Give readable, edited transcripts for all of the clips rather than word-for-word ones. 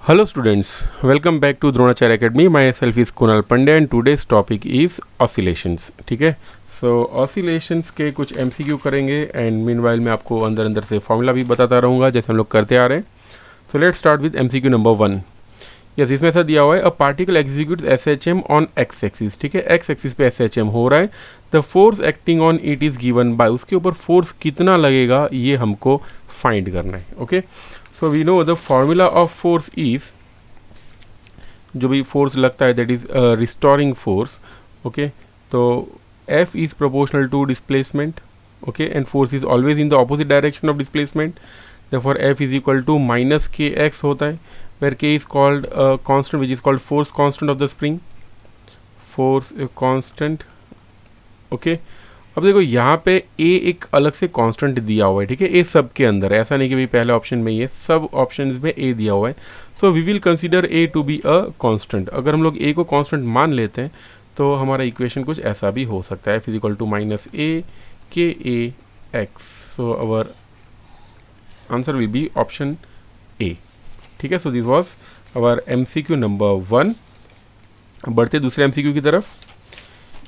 Hello students, welcome back to Dronacharya Academy. Myself is Kunal Pandey and today's topic is oscillations. ठीक है, so oscillations के कुछ MCQ करेंगे and meanwhile मैं आपको अंदर से फॉर्मूला भी बताता रहूँगा जैसे हम लोग करते आ रहे हैं. So let's start with MCQ number 1. Yes, इसमें ऐसा दिया हुआ है, a particle executes SHM on x axis. ठीक है, एक्स एक्सिस पे SHM हो रहा है. The force acting on it is given by, उसके ऊपर फोर्स कितना लगेगा ये हमको फाइंड करना है. Okay, so we know the formula of force is, जो भी फोर्स लगता है that is restoring force. Okay, तो F is proportional to displacement. Okay, and force is always in the opposite direction of displacement. therefore F is equal to minus KX होता है, where K is called a constant which is called force constant of the spring. force constant. Okay, अब देखो यहाँ पे A एक अलग से constant दिया हुआ है. ठीक है, A सब के अंदर है, ऐसा नहीं कि भाई पहले ऑप्शन में ही है, सब ऑप्शंस में A दिया हुआ है. So we will consider A to be a constant. अगर हम लोग A को कांस्टेंट मान लेते हैं तो हमारा इक्वेशन कुछ ऐसा भी हो सकता है, F is equal to minus A KAX. So our answer will be option A. ठीक है, so this was our MCQ number 1. बढ़ते दूसरे MCQ की तरफ.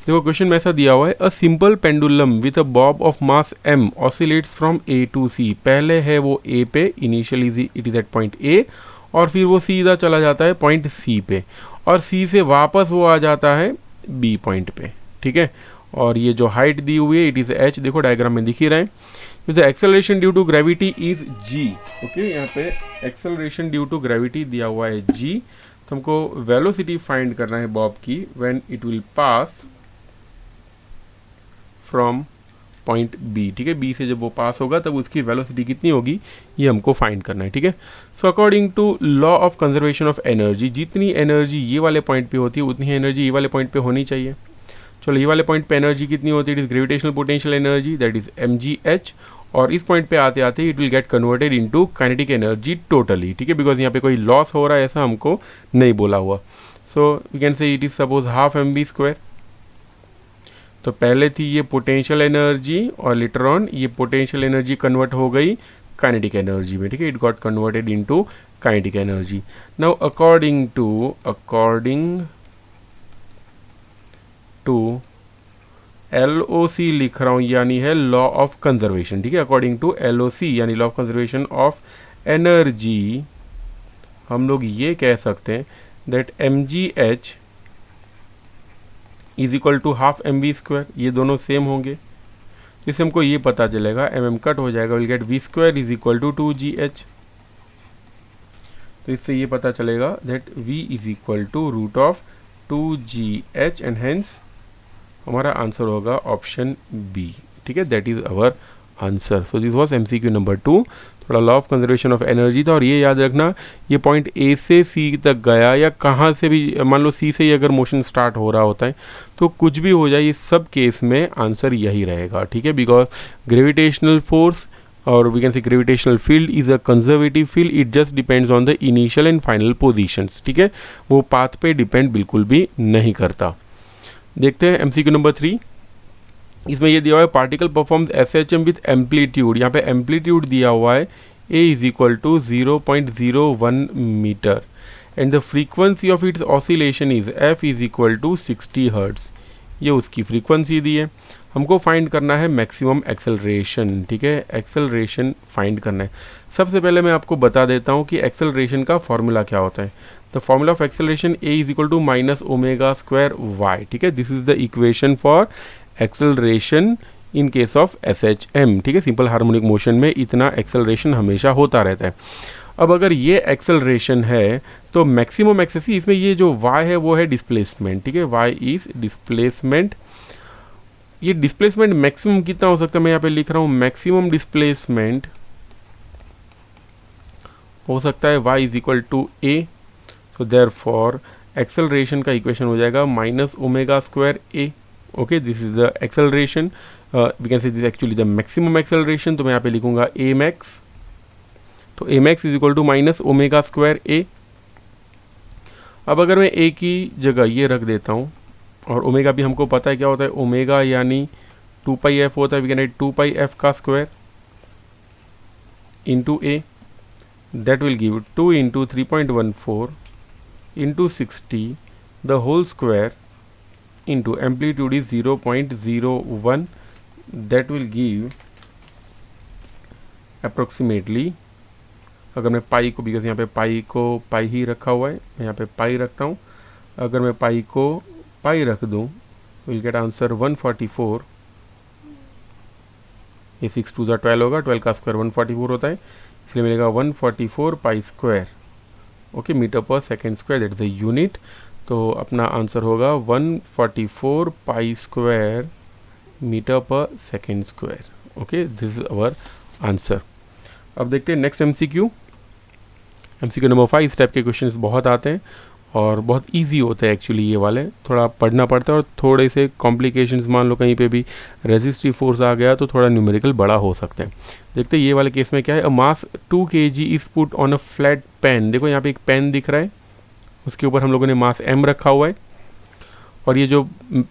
देखो क्वेश्चन में ऐसा दिया हुआ है, a simple pendulum with a bob of mass m oscillates from A to C. पहले है वो A पे, initially it is at point A, और फिर वो सीधा चला जाता है पॉइंट C पे, और C से वापस वो आ जाता है B पॉइंट पे. ठीक है, और ये जो हाइट दी हुई है इट इज़ h, देखो डायग्राम में दिख ही रहा है. The acceleration due to gravity is g. Okay, यहाँ पे एक्सेलरेशन ड्यू टू ग्रेविटी दिया हुआ है g. तो हमको वेलोसिटी फाइंड करना है बॉब की when it will pass from point B. ठीक है, बी से जब वो पास होगा तब उसकी वेलोसिटी कितनी होगी ये हमको फाइंड करना है. ठीक है, so according to law of conservation of energy, जितनी एनर्जी ये वाले पॉइंट पे होती है उतनी एनर्जी ये वाले पॉइंट पे होनी चाहिए. चलो, ये वाले पॉइंट पे एनर्जी कितनी होती है, it is gravitational potential energy, that is mgh. और इस पॉइंट पे आते आते it will get converted into kinetic energy totally. ठीक है, बिकॉज यहाँ पे कोई लॉस हो रहा है ऐसा हमको नहीं बोला हुआ. So we can say it is suppose half mv². तो पहले थी ये पोटेंशियल एनर्जी और लेटर ऑन ये पोटेंशियल एनर्जी कन्वर्ट हो गई काइनेटिक एनर्जी में. ठीक है, it got converted into kinetic energy. Now according to LOC लिख रहा हूँ, यानी है लॉ ऑफ कंजर्वेशन. ठीक है, अकॉर्डिंग टू LOC यानी law of conservation of energy, हम लोग ये कह सकते हैं that mgh is equal to half mv². ये दोनों सेम होंगे, इससे हमको ये पता चलेगा, mm कट हो जाएगा, will get v² is equal to 2gh. तो इससे ये पता चलेगा that v is equal to root of 2gh and hence हमारा आंसर होगा ऑप्शन बी. ठीक है, that is our answer. So this was MCQ number 2. थोड़ा law of conservation of energy था, और ये याद रखना ये पॉइंट A से C तक गया या कहाँ से भी, मान लो C से ही अगर मोशन स्टार्ट हो रहा होता है तो कुछ भी हो जाए, ये सब केस में आंसर यही रहेगा. ठीक है, बिकॉज ग्रेविटेशनल फोर्स और we can say gravitational field is a conservative field, it just depends on the initial and final positions. ठीक है, वो पाथ पे डिपेंड बिल्कुल भी नहीं करता. देखते हैं MCQ नंबर 3. इसमें ये दिया हुआ है, particle performs SHM with amplitude. यहाँ पे एम्पलीट्यूड दिया हुआ है A is equal to 0.01 metre and the frequency of its oscillation is F is equal to 60 hertz. ये उसकी फ्रीक्वेंसी दी है. हमको फाइंड करना है मैक्सिमम एक्सेलरेशन. ठीक है, एक्सेलरेशन फाइंड करना है. सबसे पहले मैं आपको बता देता हूँ कि एक्सेलरेशन का फॉर्मूला क्या होता है. The formula of acceleration A is equal to minus ω²y. ठीक है, this is the equation for acceleration in case of SHM. ठीक है, सिंपल हार्मोनिक मोशन में इतना एक्सेलरेशन हमेशा होता रहता है. अब अगर ये एक्सेलरेशन है तो मैक्सिमम एक्सेसी, इसमें ये जो y है वो है डिस्प्लेसमेंट. ठीक है, y इज डिस्प्लेसमेंट. ये डिस्प्लेसमेंट मैक्सिमम कितना हो सकता है, मैं यहाँ पे लिख रहा हूँ मैक्सिमम डिस्प्लेसमेंट हो सकता है y is equal to A. तो देयरफॉर एक्सेलरेशन का इक्वेशन हो जाएगा minus ω²A. Okay, this is the acceleration, we can say this actually the maximum acceleration. तो मैं यहाँ पे लिखूंगा A max. तो A max is equal to minus ω²A. अब अगर मैं A की जगह ये रख देता हूँ, और ओमेगा भी हमको पता है क्या होता है, ओमेगा यानी 2πf होता है, वी कैन राइट 2πf का square into A. that will give 2 into 3.14 into 60 the whole square into amplitude is 0.01, that will give approximately, अगर मैं पाई को, बिकॉज यहाँ पे पाई को पाई ही रखा हुआ है, मैं यहाँ पे पाई रखता हूँ, अगर मैं पाई को पाई रख दूँ विल गेट आंसर 144, ये 6 2 12 होगा, 12 का स्क्वायर 144 होता है, इसलिए मिलेगा 144 पाई स्क्वायर, ओके, मीटर पर second square, that is a unit. तो अपना आंसर होगा 144 पाई स्क्वायर मीटर पर second square, okay, this is our answer. अब देखते हैं नेक्स्ट एमसीक्यू नंबर 5। इस टाइप के क्वेश्चंस बहुत आते हैं और बहुत इजी होते हैं एक्चुअली, ये वाले थोड़ा पढ़ना पड़ता है और थोड़े से कॉम्प्लिकेशंस, मान लो कहीं पे भी रेजिस्टिव फोर्स आ गया तो थोड़ा न्यूमेरिकल बड़ा हो सकते हैं। देखते हैं ये वाले केस में क्या है। A mass 2 kg is put on a flat pan, देखो यहाँ पे एक पेन दिख रहा है, उसके ऊपर हम लोगों ने मास m रखा हुआ है और ये जो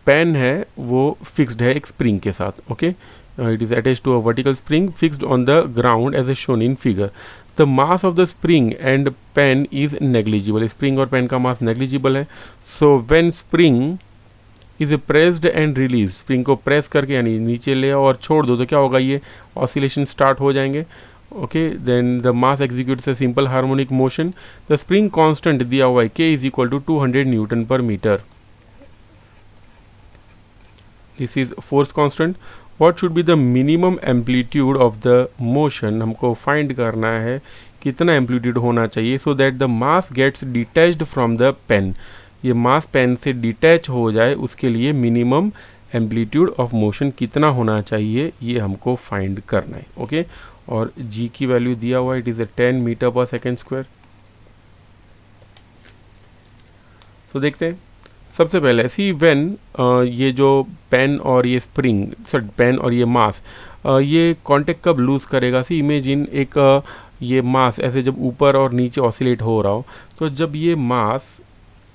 पेन है वो फिक्स्ड है एक स्प्रिंग के साथ, okay, it is attached to a vertical spring fixed on the ground as a shown in figure. The mass of the spring and pan is negligible, spring और पेन का mass negligible है। So when spring is pressed and release, spring को press करके यानी नीचे ले आओ और छोड़ दो तो क्या होगा, ये ऑसिलेशन स्टार्ट हो जाएंगे, okay. Then the mass executes a simple harmonic motion. The spring constant दिया हुआ है k is equal to 200 newton per meter, this is force constant. What should be the minimum amplitude of the motion, हमको find करना है कितना amplitude होना चाहिए so that the mass gets detached from the pan, ये mass pen से detach हो जाए, उसके लिए मिनिमम एम्पलीट्यूड ऑफ मोशन कितना होना चाहिए ये हमको फाइंड करना है, ओके। और g की वैल्यू दिया हुआ है, इट इज़ 10 मीटर पर सेकेंड स्क्वायर। तो देखते हैं सबसे पहले सी व्हेन ये जो पेन और ये स्प्रिंग, सॉरी पेन और ये मास, ये कांटेक्ट कब लूज़ करेगा। सी इमेजिन एक ये मास ऐसे जब ऊपर और नीचे ऑसिलेट हो रहा हो, तो जब ये मास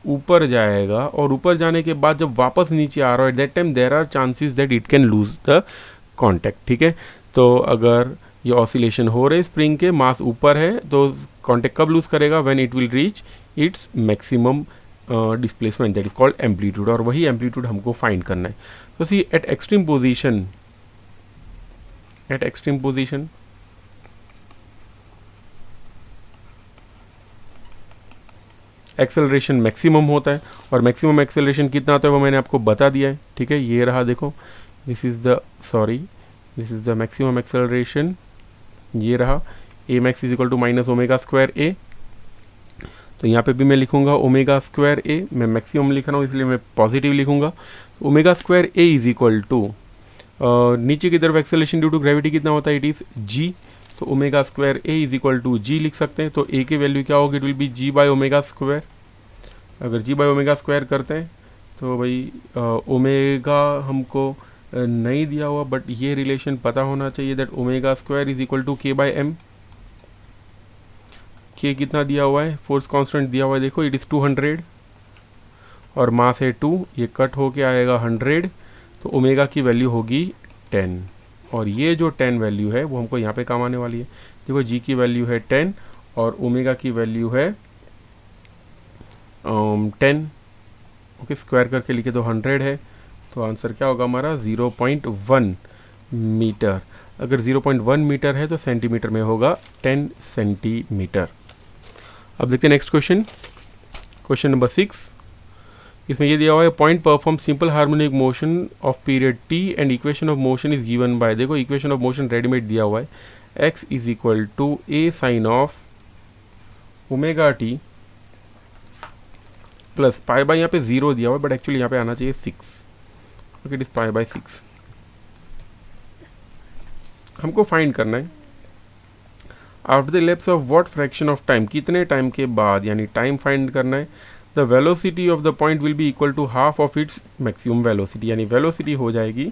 ऊपर जाएगा और ऊपर जाने के बाद जब वापस नीचे आ रहा है, at that time there are chances that it can lose the contact, ठीक है। तो अगर ये ऑसिलेशन हो रहे स्प्रिंग के, मास ऊपर है, तो कांटेक्ट कब लूज करेगा, when it will reach its maximum displacement, that is called amplitude, और वही एम्पलीट्यूड हमको फाइंड करना है। तो see at extreme position, acceleration maximum होता है, और मैक्सिमम एक्सेलरेशन कितना होता है वो मैंने आपको बता दिया है, ठीक है। ये रहा, देखो this is the maximum acceleration, ये रहा a max is equal to minus omega square a. तो यहाँ पे भी मैं लिखूंगा ओमेगा स्क्वायर ए, मैं मैक्सिमम लिख रहा हूँ इसलिए मैं पॉजिटिव लिखूंगा। Omega square A is equal to, नीचे की तरफ एक्सेलरेशन ड्यू टू ग्रेविटी कितना होता है, इट इज जी, तो omega square A is equal to g लिख सकते हैं। तो ए की वैल्यू क्या होगी, it will be g by omega square. अगर जी बाय ओमेगा स्क्वायर करते हैं तो भाई ओमेगा हमको नहीं दिया हुआ, बट ये रिलेशन पता होना चाहिए that omega square is equal to K by M. K कितना दिया हुआ है, फोर्स कांस्टेंट दिया हुआ है, देखो इट इज़ 200 और मास है 2, ये कट होके आएगा 100, तो ओमेगा की वैल्यू होगी 10, और ये जो 10 वैल्यू है वो हमको यहाँ पे काम आने वाली है। देखो जी की वैल्यू है 10 और ओमेगा की वैल्यू है 10, ओके, स्क्वायर करके लिखे तो 100 है, तो आंसर क्या होगा हमारा 0.1 मीटर। अगर 0.1 मीटर है तो सेंटीमीटर में होगा 10 सेंटीमीटर। अब देखते हैं नेक्स्ट क्वेश्चन नंबर 6। इसमें ये दिया हुआ है point perform simple harmonic motion of period T and equation of motion is given by, देखो इक्वेशन ऑफ मोशन रेडीमेड दिया हुआ है, x is equal to A sine of omega t plus pi by, यहाँ पे 0 दिया हुआ है but actually यहाँ पे आना चाहिए 6, okay, it is pi by 6। हमको फाइंड करना है after the lapse of what fraction of time, कितने टाइम के बाद, यानी टाइम फाइंड करना है। The velocity of the point will be equal to half of its maximum velocity, यानी वेलोसिटी हो जाएगी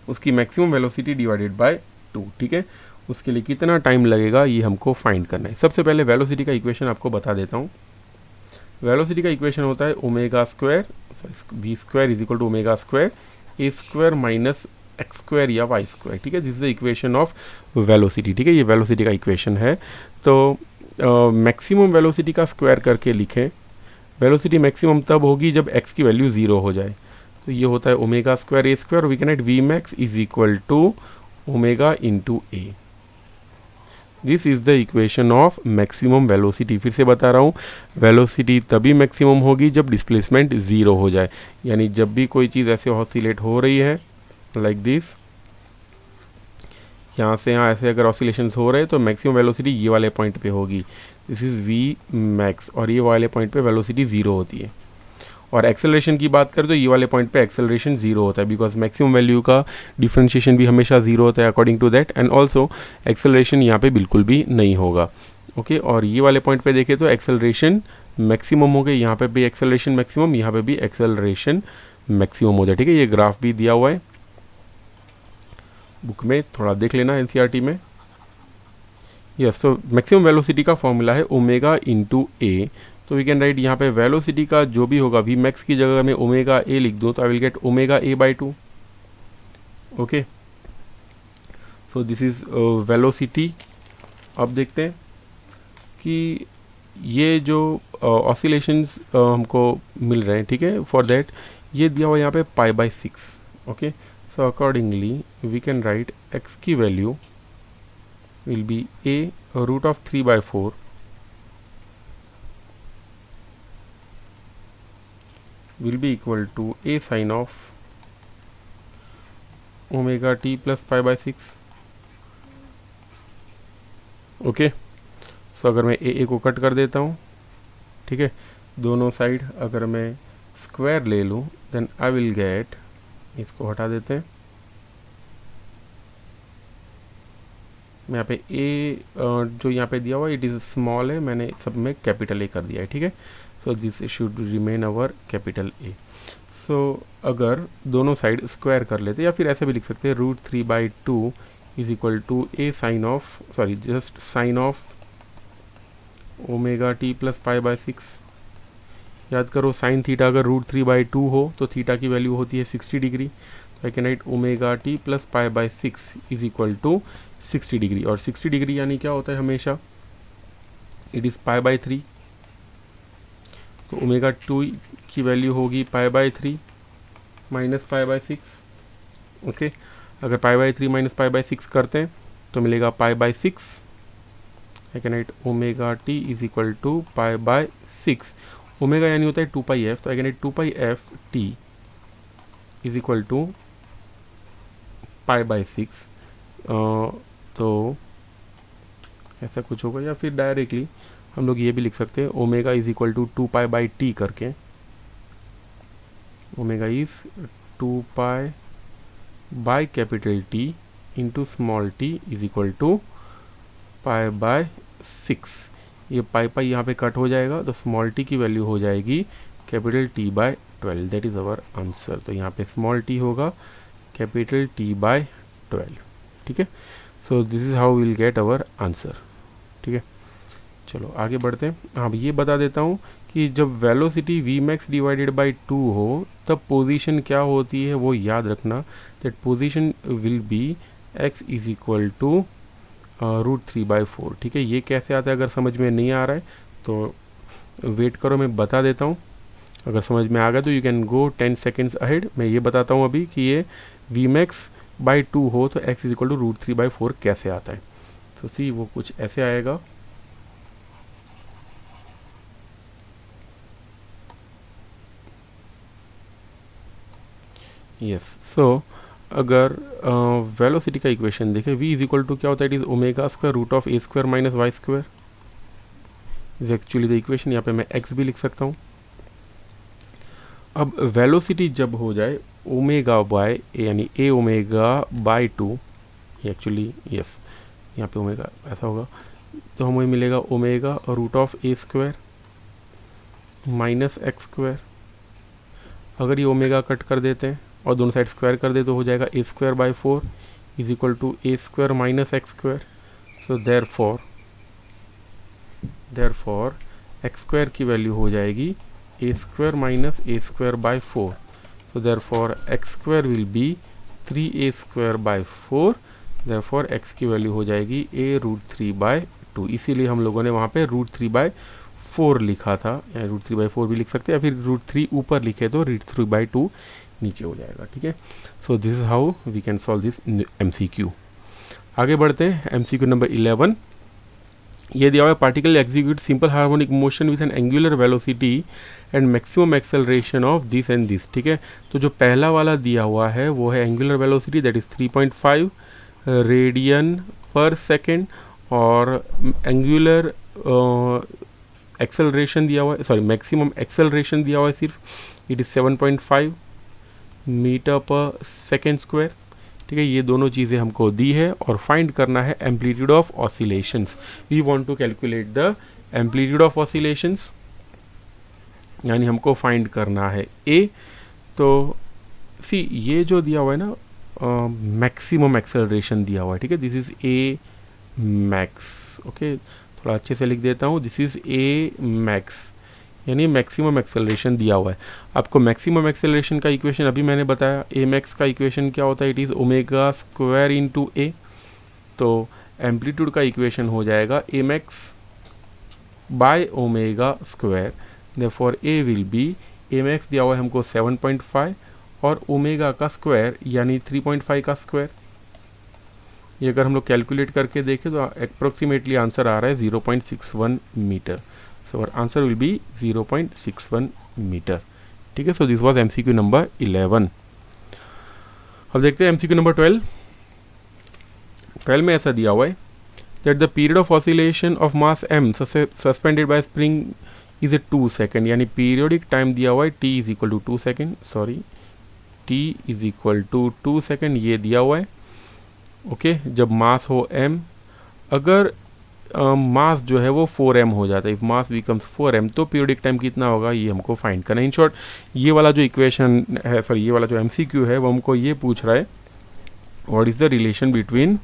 उसकी मैक्सिमम वेलोसिटी डिवाइडेड बाय 2, ठीक है। उसके लिए कितना टाइम लगेगा ये हमको फाइंड करना है। सबसे पहले वेलोसिटी का इक्वेशन आपको बता देता हूँ। वेलोसिटी का इक्वेशन होता है omega square, v square is equal to omega square A square minus x square या वाई स्क्वायर, ठीक है। This is the equation of velocity, ठीक है, ये वेलोसिटी का इक्वेशन है। तो मैक्सिमम वेलोसिटी का स्क्वायर करके लिखें, वेलोसिटी मैक्सिमम तब होगी जब एक्स की वैल्यू 0 हो जाए। तो ये होता है omega square A square, we can write v max is equal to omega into A. This is the equation of maximum velocity. फिर से बता रहा हूँ, वेलोसिटी तभी मैक्सिमम होगी जब डिस्प्लेसमेंट 0 हो जाए, यानी जब भी कोई चीज़ ऐसे ऑसिलेट हो रही है लाइक दिस, यहाँ से यहाँ ऐसे अगर ऑसिलेशंस हो रहे हैं तो मैक्सिमम वेलोसिटी ये वाले पॉइंट पे होगी, दिस इज़ वी मैक्स, और ये वाले पॉइंट पे वेलोसिटी 0 होती है। और एक्सेलरेशन की बात करें तो ये वाले पॉइंट पे एक्सेलरेशन 0 होता है, बिकॉज मैक्सिमम वैल्यू का डिफरेंशिएशन भी हमेशा 0 होता है according to that, and also acceleration यहाँ पे बिल्कुल भी नहीं होगा। ओके, और ये वाले पॉइंट पे देखें तो एक्सेलरेशन मैक्सिमम हो गई, यहाँ पे भी एक्सेलरेशन मैक्सिमम, यहाँ पे भी एक्सेलरेशन मैक्सिमम हो जाए, ठीक है। ये ग्राफ भी दिया हुआ है बुक में, थोड़ा देख लेना एनसीईआरटी में। यस, तो मैक्सिमम वेलोसिटी का फॉर्मूला है ओमेगा इंटू ए। तो वी कैन राइट यहाँ पे वेलोसिटी का जो भी होगा वी मैक्स की जगह में ओमेगा ए लिख दूँ तो I will get omega A by 2। Okay, so this is velocity. अब देखते हैं कि ये जो ऑसिलेशंस हमको मिल रहे हैं, ठीक है, फॉर दैट ये दिया हुआ यहाँ पे पाई by 6। Okay, so accordingly we can write x की value will be a root of 3 by 4 will be equal to a sin of omega t plus pi by 6। Okay, सो अगर मैं ए को कट कर देता हूँ, ठीक है, दोनों साइड अगर मैं स्क्वायर ले लूँ देन आई विल गेट, इसको हटा देते हैं, यहाँ पे ए जो यहाँ पे दिया हुआ इट इज़ स्मॉल है, मैंने सब में कैपिटल ए कर दिया है, ठीक है। So this should remain our capital a. सो अगर दोनों साइड स्क्वायर कर लेते, या फिर ऐसे भी लिख सकते हैं root 3 by 2 is equal to A sine of, sorry just sine of omega t plus pi by 6। याद करो साइन थीटा अगर रूट 3 बाई 2 हो तो थीटा की वैल्यू होती है 60 degree. I can write omega t plus pi by 6 is equal to 60 degree, और 60 degree यानी क्या होता है हमेशा, इट इज़ पाई बाई 3। तो ओमेगा 2 की वैल्यू होगी pi by 3 minus pi by 6। Okay, अगर pi by 3 minus pi by 6 करते हैं तो मिलेगा pi by 6। I can write omega t is equal to pi by 6। Omega यानी होता है 2 पाई एफ, तो I can write 2 pi f t is equal to pi by 6। तो ऐसा कुछ होगा, या फिर डायरेक्टली हम लोग ये भी लिख सकते हैं omega is equal to 2 pi by t करके, omega is 2 pi by capital t into small t is equal to pi by 6। ये पाई पाई यहाँ पे कट हो जाएगा तो स्मॉल टी की वैल्यू हो जाएगी capital T by 12, that is our answer. तो यहाँ पे स्मॉल टी होगा कैपिटल टी बाई 12, ठीक है। So this is how will get our answer, ठीक है। चलो आगे बढ़ते हैं। हाँ, ये बता देता हूँ कि जब velocity v max divided by 2 हो तब पोजीशन क्या होती है वो याद रखना, that position will be x is equal to root 3 by 4, ठीक है। ये कैसे आता है, अगर समझ में नहीं आ रहा है तो वेट करो, मैं बता देता हूँ। अगर समझ में आ गया तो you can go 10 seconds ahead. मैं ये बताता हूँ अभी कि ये वी मैक्स बाई 2 हो तो x is equal to root 3 by 4 कैसे आता है। तो सी वो कुछ ऐसे आएगा, यस। सो अगर वेलोसिटी का इक्वेशन देखें, v इज इक्वल टू क्या होता है, it is omega square root of A square minus y square is actually the equation. यहाँ पे मैं x भी लिख सकता हूँ। अब वेलोसिटी जब हो जाए ओमेगा बाय ए, यानी ए ओमेगा बाई 2, एक्चुअली यस यहाँ पे ओमेगा ऐसा होगा, तो हमें मिलेगा ओमेगा और root of A square minus x square. अगर ये ओमेगा कट कर देते हैं और दोनों साइड स्क्वायर कर दे तो हो जाएगा a square by 4 is equal to a square minus x square. So therefore x square की वैल्यू हो जाएगी a square minus a square by 4। So therefore x square will be 3a²/4, therefore x की value हो जाएगी a√3/2। इसीलिए हम लोगों ने वहाँ पे √3/4 लिखा था, या √3/4 भी लिख सकते हैं, या फिर √3 ऊपर लिखे तो √3/2 नीचे हो जाएगा, ठीक है। So this is how we can solve this MCQ। आगे बढ़ते हैं, MCQ नंबर 11। ये दिया हुआ है particle execute simple harmonic motion with an angular velocity and maximum acceleration of this and this, ठीक है। तो जो पहला वाला दिया हुआ है वो है angular velocity, that is 3.5 radian पर सेकेंड, और एंगुलर एक्सेलरेशन दिया हुआ है, सॉरी मैक्सिमम एक्सेलरेशन दिया हुआ है सिर्फ, इट इज़ 7.5 मीटर पर सेकेंड स्क्वायर, ठीक है। ये दोनों चीज़ें हमको दी है और फाइंड करना है amplitude of oscillations. We want to calculate the amplitude of oscillations, यानी हमको फाइंड करना है ए। तो सी ये जो दिया हुआ है ना मैक्सिमम एक्सेलरेशन दिया हुआ है, ठीक है, this is a max, okay, थोड़ा अच्छे से लिख देता हूँ, दिस इज ए मैक्स, यानी मैक्सिमम एक्सेलरेशन दिया हुआ है। आपको मैक्सिमम एक्सेलरेशन का इक्वेशन अभी मैंने बताया, ए मैक्स का इक्वेशन क्या होता है, it is omega square into a. तो एम्पलीट्यूड का इक्वेशन हो जाएगा a max by omega square, therefore a will be, a max दिया हुआ है हमको 7.5 और ओमेगा का स्क्वायर यानी 3.5 का स्क्वायर। ये अगर हम लोग कैलकुलेट करके देखें तो अप्रोक्सीमेटली आंसर आ रहा है 0.61 metre. So our answer will be 0.61 metre, ठीक है। So this was MCQ number 11। अब देखते हैं MCQ नंबर 12। 12 में ऐसा दिया हुआ है that the period of oscillation of mass m suspended by spring is a 2 second, यानी पीरियोडिक टाइम दिया हुआ है t is equal to 2 second, sorry t is equal to 2 second, ये दिया हुआ है, ओके। जब मास हो m, अगर मास जो है वो 4m हो जाता है, इफ मास बिकम्स 4m, तो पीरियोडिक टाइम कितना होगा ये हमको फाइंड करना है। इन शॉर्ट ये वाला जो इक्वेशन है, सॉरी ये वाला जो MCQ है वो हमको ये पूछ रहा है what is the relation between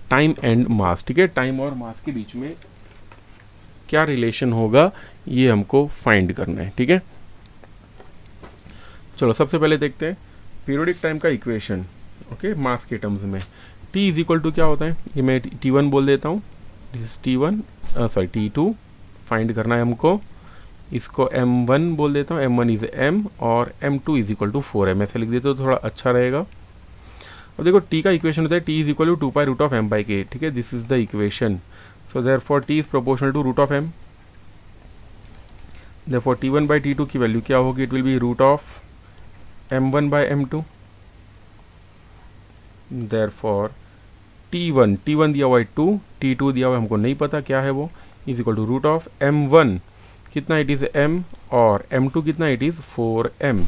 time and mass, ठीक है। टाइम और मास के बीच में क्या रिलेशन होगा ये हमको फाइंड करना है, ठीक है। चलो सबसे पहले देखते हैं पीरियोडिक टाइम का इक्वेशन, ओके, मास के टर्म्स में। t इज इक्वल टू क्या होता है, ये मैं t1 बोल देता हूँ, this is t1, sorry t2 find करना है हमको, इसको m1 बोल देता हूँ, m1 इज m और m2 is equal to 4m, ऐसे लिख देते तो थोड़ा अच्छा रहेगा। अब देखो t का इक्वेशन होता है t is equal to 2π√m/k, ठीक है, this is the equation. So therefore t is proportional to √m, therefore t1/t2 की वैल्यू क्या होगी, it will B √m1/m2, therefore t1 दिया हुआ है 2, t2 दिया हुआ है हमको नहीं पता क्या है वो, इज इक्वल टू √m1 कितना, इट इज़ m, और m2 कितना, इट इज़ 4m।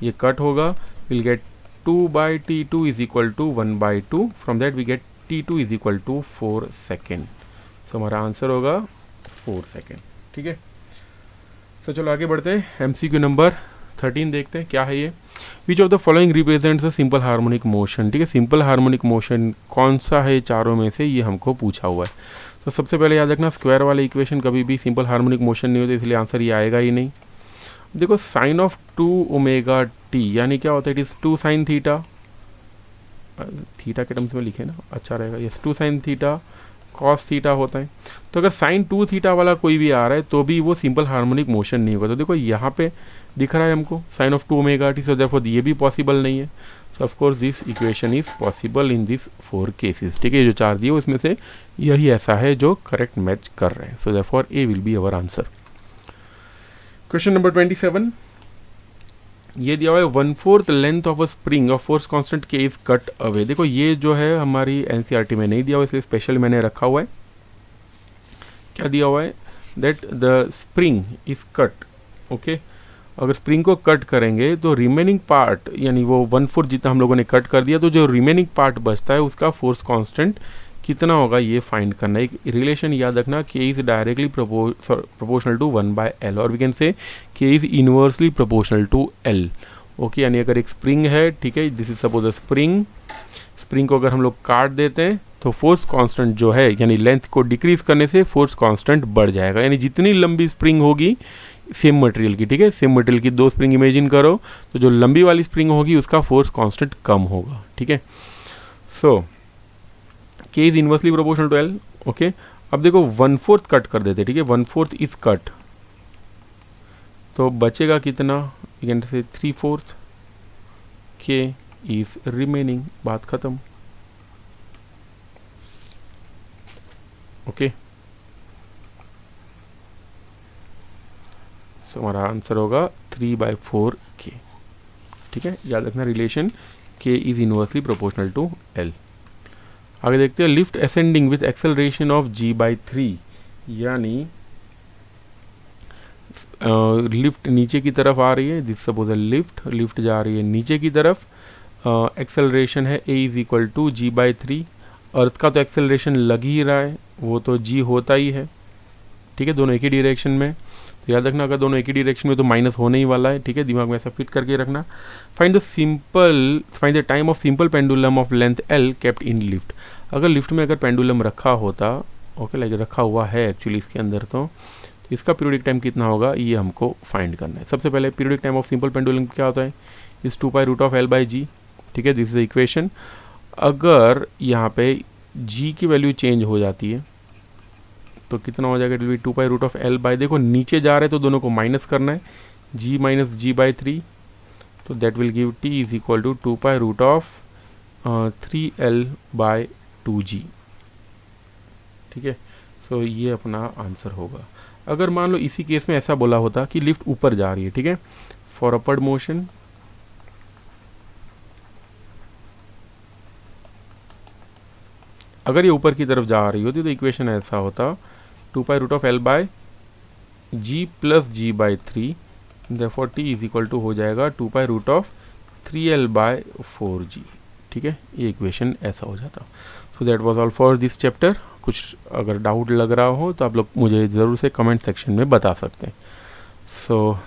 ये कट होगा, will get 2/t2 is equal to 1/2, from that we get t2 is equal to 4 second. So हमारा आंसर होगा 4 सेकेंड, ठीक है। सो चलो आगे बढ़ते हैं, MCQ नंबर 13 देखते हैं क्या है ये। Which of the following represents a simple harmonic motion, ठीक है। सिंपल हार्मोनिक मोशन कौन सा है चारों में से, ये हमको पूछा हुआ है। तो सबसे पहले याद रखना स्क्वायर वाले इक्वेशन कभी भी सिंपल हार्मोनिक मोशन नहीं होते, इसलिए आंसर ये आएगा ही नहीं। देखो साइन ऑफ 2ωt यानी क्या होता है, it is 2 sin theta, theta के टर्म्स में लिखे ना अच्छा रहेगा, yes 2 sin theta cos theta होता है। तो अगर sin 2 थीटा वाला कोई भी आ रहा है तो भी वो सिंपल हार्मोनिक मोशन नहीं होगा। तो देखो यहाँ पे दिख रहा है हमको sign of 2ωt, so therefore ये भी पॉसिबल नहीं है। सो of course this equation is possible in this 4 cases, ठीक है। जो 4 दिए उसमें से यही ऐसा है जो करेक्ट मैच कर रहे हैं। So therefore a will be our answer. Question number 27, ये दिया हुआ है 1/4 length of a spring of force constant के इज कट अवे। देखो ये जो है हमारी एनसीईआरटी में नहीं दिया हुआ, इसलिए स्पेशल मैंने रखा हुआ है। क्या दिया हुआ है, that the spring is cut, okay. अगर स्प्रिंग को कट करेंगे तो रिमेनिंग पार्ट, यानी वो 1/4 जितना हम लोगों ने कट कर दिया, तो जो रिमेनिंग पार्ट बचता है उसका फोर्स कांस्टेंट कितना होगा ये फाइंड करना है। एक रिलेशन याद रखना, के is directly proportional to 1/L, और we can say k is inversely proportional to L, okay. यानी अगर एक स्प्रिंग है, ठीक है, this is suppose a spring को अगर हम लोग काट देते हैं तो फोर्स कांस्टेंट जो है, यानी लेंथ को डिक्रीज करने से फोर्स कांस्टेंट बढ़ जाएगा, यानी जितनी लंबी स्प्रिंग होगी सेम मटेरियल की, ठीक है, सेम मटेरियल की 2 स्प्रिंग इमेजिन करो, तो जो लंबी वाली स्प्रिंग होगी उसका फोर्स कांस्टेंट कम होगा, ठीक है। So k is inversely proportional to L, okay. अब देखो 1/4 कट कर देते, ठीक है, 1/4 इज कट, तो बचेगा कितना, यू कैन से 3/4 के इज रिमेनिंग, बात खत्म, ओके। सो हमारा आंसर होगा 3/4 के, ठीक है, याद रखना relation k is inversely proportional to L. आगे देखते हैं, lift ascending with acceleration of g/3, यानी लिफ्ट नीचे की तरफ आ रही है, दिस सपोज लिफ्ट जा रही है नीचे की तरफ, एक्सेलरेशन है a is equal to g/3, earth का तो एक्सेलरेशन लग ही रहा है, वो तो g होता ही है, ठीक है, दोनों एक ही डायरेक्शन में, तो याद रखना अगर दोनों एक ही डायरेक्शन में तो माइनस होने ही वाला है, ठीक है, दिमाग में ऐसा फिट करके रखना। Find the time of simple pendulum of length l kept in lift, अगर लिफ्ट में अगर पेंडुलम रखा होता, ओके, लाइक रखा हुआ है एक्चुअली इसके अंदर, तो इसका पीरियडिक टाइम कितना होगा ये हमको फाइंड करना है। सबसे पहले periodic time of simple pendulum क्या होता है, इस 2π√L/g, ठीक है, दिस इज द इक्वेशन। अगर यहाँ पे g की वैल्यू चेंज हो जाती है तो कितना हो जाएगा, इट विल बी 2π√L, देखो नीचे जा रहे हैं तो दोनों को माइनस करना है, g माइनस g/3, तो that will give t is equal to 2π√3L/2g, ठीक है। सो ये अपना आंसर होगा। अगर मान लो इसी केस में ऐसा बोला होता कि लिफ्ट ऊपर जा रही है, ठीक है, फॉर अपवर्ड मोशन, अगर ये ऊपर की तरफ जा रही होती तो इक्वेशन ऐसा होता 2π√L/g plus g/3, therefore t is equal to हो जाएगा 2π√3L/4g, ठीक है, ये इक्वेशन ऐसा हो जाता। So that was all for this chapter. कुछ अगर डाउट लग रहा हो तो आप लोग मुझे ज़रूर से कमेंट सेक्शन में बता सकते हैं। सो